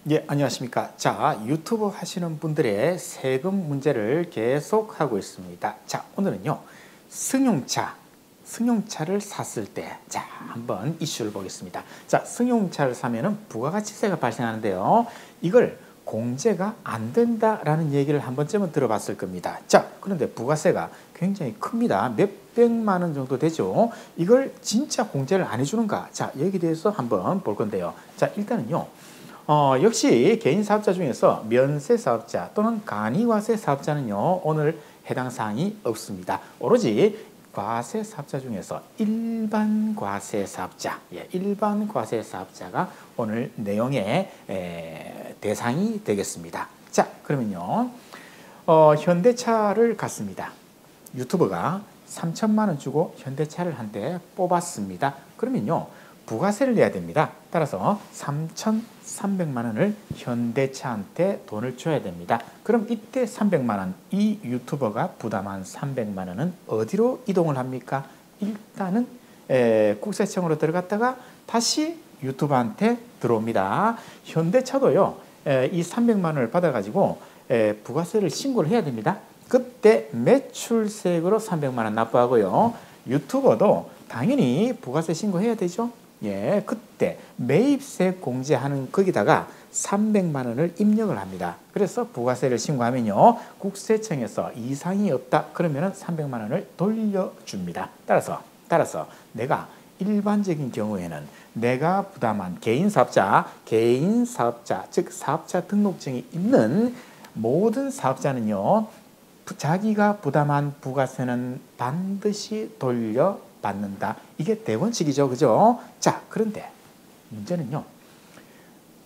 예, 안녕하십니까. 자, 유튜브 하시는 분들의 세금 문제를 계속 하고 있습니다. 자, 오늘은요, 승용차를 샀을 때, 자, 한번 이슈를 보겠습니다. 자, 승용차를 사면은 부가가치세가 발생하는데요. 이걸 공제가 안 된다라는 얘기를 한 번쯤은 들어봤을 겁니다. 자, 그런데 부가세가 굉장히 큽니다. 몇백만 원 정도 되죠. 이걸 진짜 공제를 안 해주는가? 자, 여기에 대해서 한번 볼 건데요. 자, 일단은요. 역시 개인 사업자 중에서 면세 사업자 또는 간이과세 사업자는요, 오늘 해당 사항이 없습니다. 오로지 과세 사업자 중에서 일반 과세 사업자, 일반 과세 사업자가 오늘 내용의 대상이 되겠습니다. 자, 그러면요, 현대차를 갔습니다. 유튜버가 3천만 원 주고 현대차를 한 대 뽑았습니다. 그러면요, 부가세를 내야 됩니다. 따라서 3,300만 원을 현대차한테 돈을 줘야 됩니다. 그럼 이때 300만 원, 이 유튜버가 부담한 300만 원은 어디로 이동을 합니까? 일단은 국세청으로 들어갔다가 다시 유튜버한테 들어옵니다. 현대차도요, 이 300만 원을 받아가지고 부가세를 신고를 해야 됩니다. 그때 매출세액으로 300만 원 납부하고요. 유튜버도 당연히 부가세 신고해야 되죠. 예, 그때 매입세 공제하는 거기다가 300만 원을 입력을 합니다. 그래서 부가세를 신고하면요, 국세청에서 이상이 없다 그러면은 300만 원을 돌려줍니다. 따라서 내가 일반적인 경우에는 내가 부담한 개인 사업자, 즉 사업자 등록증이 있는 모든 사업자는요, 자기가 부담한 부가세는 반드시 돌려받는다. 이게 대원칙이죠. 그죠? 자, 그런데 문제는요,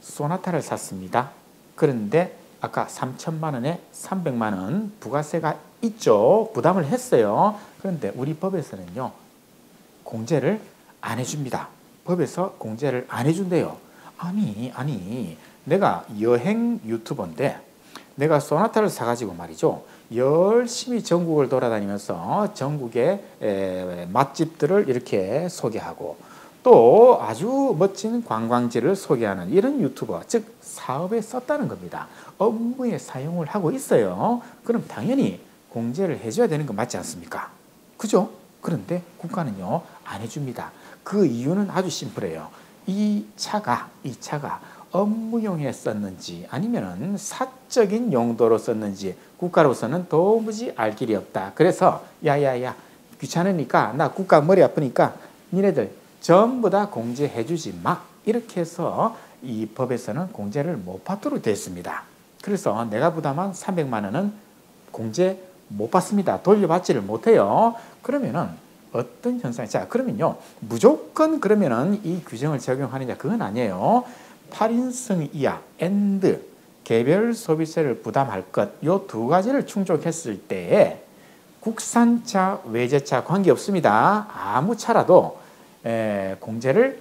소나타를 샀습니다. 그런데 아까 3천만 원에 300만 원 부가세가 있죠. 부담을 했어요. 그런데 우리 법에서는요, 공제를 안 해줍니다. 법에서 공제를 안 해준대요. 아니, 내가 여행 유튜버인데 내가 소나타를 사가지고 말이죠, 열심히 전국을 돌아다니면서 전국의 맛집들을 이렇게 소개하고 또 아주 멋진 관광지를 소개하는 이런 유튜버, 즉 사업에 썼다는 겁니다. 업무에 사용을 하고 있어요. 그럼 당연히 공제를 해줘야 되는 거 맞지 않습니까? 그죠? 그런데 국가는요, 안 해줍니다. 그 이유는 아주 심플해요. 이 차가 업무용에 썼는지 아니면 사적인 용도로 썼는지 국가로서는 도무지 알 길이 없다. 그래서 야야야, 귀찮으니까, 나 국가 머리 아프니까 니네들 전부 다 공제해 주지 마. 이렇게 해서 이 법에서는 공제를 못 받도록 되어 있습니다. 그래서 내가 부담한 300만 원은 공제 못 받습니다. 돌려받지를 못해요. 그러면은 어떤 현상이, 자, 그러면요, 무조건 그러면은 이 규정을 적용하느냐, 그건 아니에요. 8인승 이하 and 개별 소비세를 부담할 것, 요 두 가지를 충족했을 때에 국산차, 외제차 관계없습니다. 아무 차라도 공제를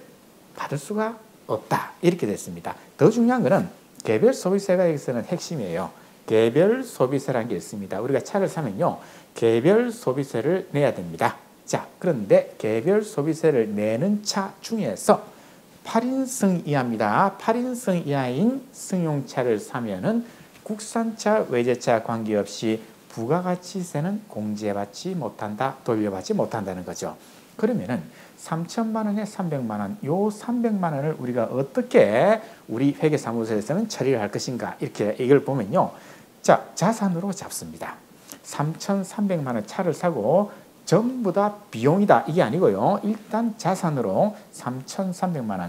받을 수가 없다. 이렇게 됐습니다. 더 중요한 것은 개별 소비세가 여기서는 핵심이에요. 개별 소비세라는 게 있습니다. 우리가 차를 사면요, 개별 소비세를 내야 됩니다. 자, 그런데 개별 소비세를 내는 차 중에서 8인승 이하입니다. 8인승 이하인 승용차를 사면은 국산차, 외제차 관계없이 부가가치세는 공제받지 못한다, 돌려받지 못한다는 거죠. 그러면은 3천만 원에 300만 원, 요 300만 원을 우리가 어떻게 우리 회계사무소에서는 처리를 할 것인가, 이렇게 이걸 보면요, 자, 자산으로 잡습니다. 3,300만 원 차를 사고 전부 다 비용이다, 이게 아니고요, 일단 자산으로 3,300만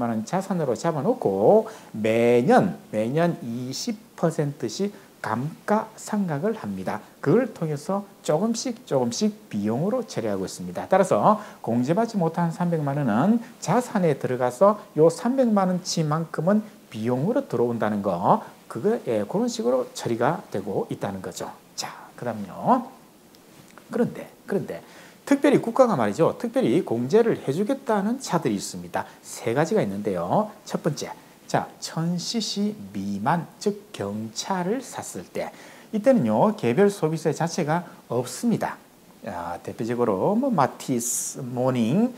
원 자산으로 잡아놓고 매년 20%씩 감가상각을 합니다. 그걸 통해서 조금씩 비용으로 처리하고 있습니다. 따라서 공제받지 못한 300만 원은 자산에 들어가서 요 300만 원치만큼은 비용으로 들어온다는 거, 그거 그런 식으로 처리가 되고 있다는 거죠. 자, 그다음요. 그런데 특별히 국가가 말이죠, 특별히 공제를 해주겠다는 차들이 있습니다. 세 가지가 있는데요. 첫 번째, 자, 1000cc 미만, 즉 경차를 샀을 때, 이때는요, 개별 소비세 자체가 없습니다. 대표적으로 뭐 마티스, 모닝,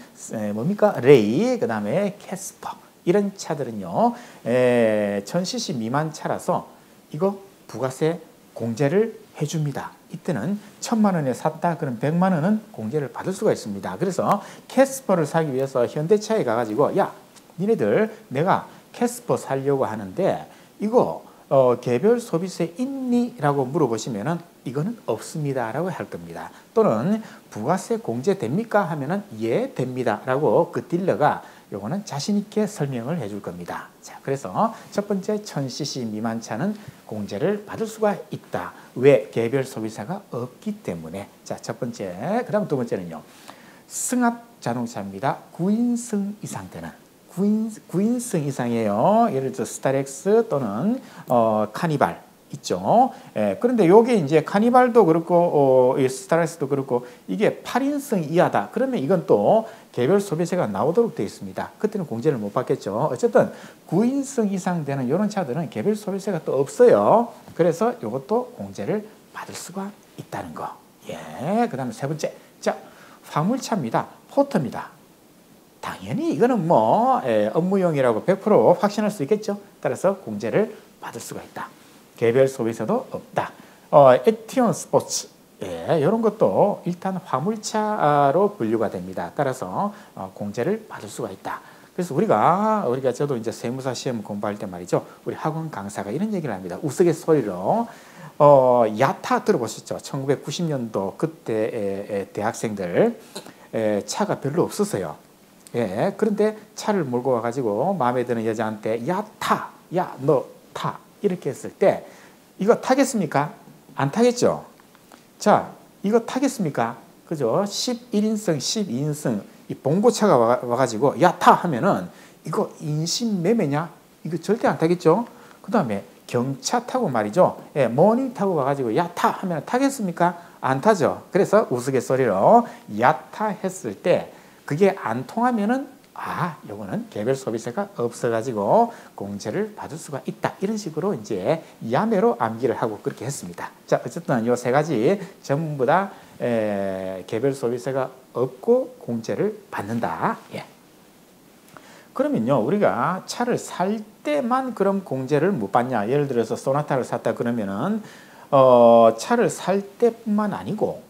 뭡니까, 레이, 그 다음에 캐스퍼, 이런 차들은요 1000cc 미만 차라서 이거 부가세 공제를 해줍니다. 이때는 1000만 원에 샀다 그럼 100만 원은 공제를 받을 수가 있습니다. 그래서 캐스퍼를 사기 위해서 현대차에 가가지고 야 니네들 내가 캐스퍼 사려고 하는데 이거 개별 소비세 있니? 라고 물어보시면은 이거는 없습니다 라고 할 겁니다. 또는 부가세 공제 됩니까? 하면은 예 됩니다 라고 그 딜러가 요거는 자신 있게 설명을 해줄 겁니다. 자, 그래서 첫 번째 1000cc 미만 차는 공제를 받을 수가 있다. 왜? 개별 소비세가 없기 때문에. 자, 첫 번째. 그 다음 두 번째는요. 승합 자동차입니다. 9인승 이상 되는 9인승 이상이에요. 예를 들어 스타렉스 또는 카니발 있죠. 그런데 요게 이제 카니발도 그렇고 스타렉스도 그렇고 이게 8인승 이하다. 그러면 이건 또 개별 소비세가 나오도록 되어 있습니다. 그때는 공제를 못 받겠죠. 어쨌든 9인승 이상 되는 이런 차들은 개별 소비세가 또 없어요. 그래서 이것도 공제를 받을 수가 있다는 거. 예. 그다음에 세 번째. 자, 화물차입니다. 포터입니다. 당연히 이거는 뭐 업무용이라고 100% 확신할 수 있겠죠. 따라서 공제를 받을 수가 있다. 개별 소비세도 없다. 액티온 스포츠 이런 것도 일단 화물차로 분류가 됩니다. 따라서 공제를 받을 수가 있다. 그래서 우리가 저도 이제 세무사 시험 공부할 때 말이죠. 우리 학원 강사가 이런 얘기를 합니다. 우스갯소리로 야타 들어보셨죠? 1990년도 그때 대학생들 차가 별로 없었어요. 예, 그런데 차를 몰고 와가지고 마음에 드는 여자한테 야 너 타 이렇게 했을 때 이거 타겠습니까? 안 타겠죠? 자, 이거 타겠습니까? 그죠? 11인승, 12인승 이 봉고차가 와가지고 야 타 하면은 이거 인신매매냐? 이거 절대 안 타겠죠? 그 다음에 경차 타고 말이죠. 예, 모닝 타고 와가지고 야 타 하면 타겠습니까? 안 타죠. 그래서 우스갯소리로 야 타 했을 때 그게 안 통하면은 요거는 개별 소비세가 없어가지고 공제를 받을 수가 있다. 이런 식으로 이제 야매로 암기를 하고 그렇게 했습니다. 자, 어쨌든 요 세 가지 전부 다 개별 소비세가 없고 공제를 받는다. 예. 그러면요, 우리가 차를 살 때만 그럼 공제를 못 받냐? 예를 들어서 소나타를 샀다 그러면은 차를 살 때뿐만 아니고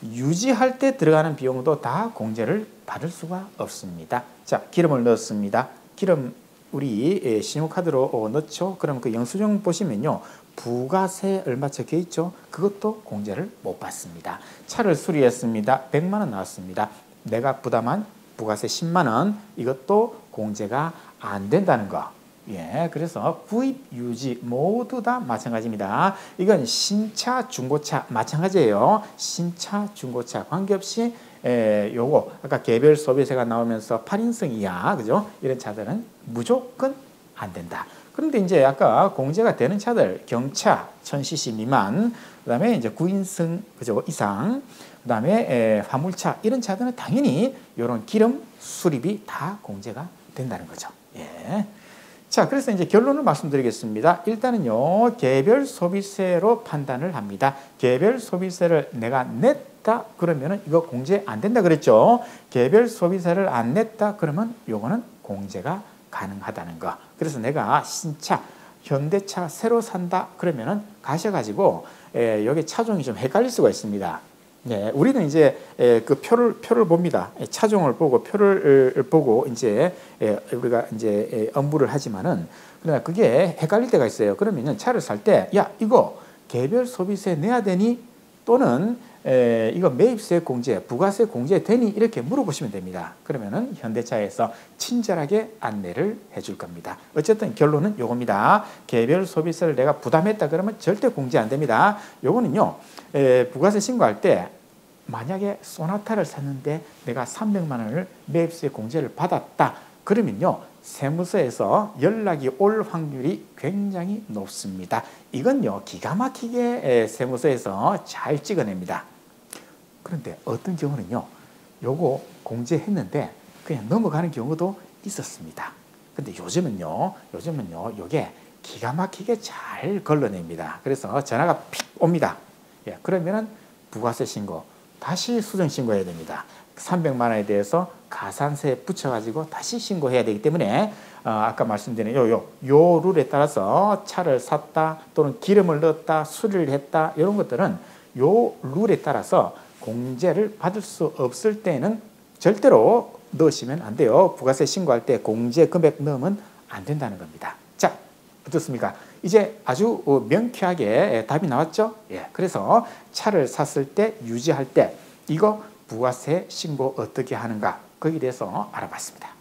유지할 때 들어가는 비용도 다 공제를 받을 수가 없습니다. 자, 기름을 넣었습니다. 기름 우리 신용카드로 넣죠. 그럼 그 영수증 보시면요. 부가세 얼마 적혀 있죠. 그것도 공제를 못 받습니다. 차를 수리했습니다. 100만 원 나왔습니다. 내가 부담한 부가세 10만 원 이것도 공제가 안 된다는 거. 예, 그래서 구입, 유지 모두 다 마찬가지입니다. 이건 신차, 중고차 마찬가지예요. 신차, 중고차 관계없이 요거 아까 개별 소비세가 나오면서 8인승 이하 그죠? 이런 차들은 무조건 안 된다. 그런데 이제 아까 공제가 되는 차들 경차 1000cc 미만 그다음에 이제 9인승 그죠? 이상 그다음에 화물차 이런 차들은 당연히 이런 기름 수리비 다 공제가 된다는 거죠. 예. 자, 그래서 이제 결론을 말씀드리겠습니다. 일단은요, 개별 소비세로 판단을 합니다. 개별 소비세를 내가 냈다 그러면은 이거 공제 안 된다 그랬죠. 개별 소비세를 안 냈다 그러면 요거는 공제가 가능하다는 거. 그래서 내가 신차, 현대차 새로 산다 그러면은 가셔가지고 여기 차종이 좀 헷갈릴 수가 있습니다. 네, 우리는 이제 그 표를 봅니다. 차종을 보고 표를 보고 이제 우리가 이제 업무를 하지만은 그러나 그게 헷갈릴 때가 있어요. 그러면은 차를 살 때 야 이거 개별 소비세 내야 되니 또는 이거 매입세 공제, 부가세 공제 되니 이렇게 물어보시면 됩니다. 그러면은 현대차에서 친절하게 안내를 해줄 겁니다. 어쨌든 결론은 요겁니다. 개별 소비세를 내가 부담했다 그러면 절대 공제 안 됩니다. 요거는요. 부가세 신고할 때 만약에 소나타를 샀는데 내가 300만 원을 매입세 공제를 받았다. 그러면요. 세무서에서 연락이 올 확률이 굉장히 높습니다. 이건요. 기가 막히게 세무서에서 잘 찍어냅니다. 그런데 어떤 경우는요. 요거 공제했는데 그냥 넘어가는 경우도 있었습니다. 근데 요즘은요. 요게 기가 막히게 잘 걸러냅니다. 그래서 전화가 픽 옵니다. 예, 그러면은 부가세 신고 다시 수정 신고해야 됩니다. 300만 원에 대해서 가산세 붙여가지고 다시 신고해야 되기 때문에 아까 말씀드린 요 룰에 따라서 차를 샀다 또는 기름을 넣었다 수리를 했다 이런 것들은 요 룰에 따라서 공제를 받을 수 없을 때는 절대로 넣으시면 안 돼요. 부가세 신고할 때 공제 금액 넣으면 안 된다는 겁니다. 자, 어떻습니까? 이제 아주 명쾌하게 답이 나왔죠? 예, 그래서 차를 샀을 때 유지할 때 이거 부가세 신고 어떻게 하는가 거기에 대해서 알아봤습니다.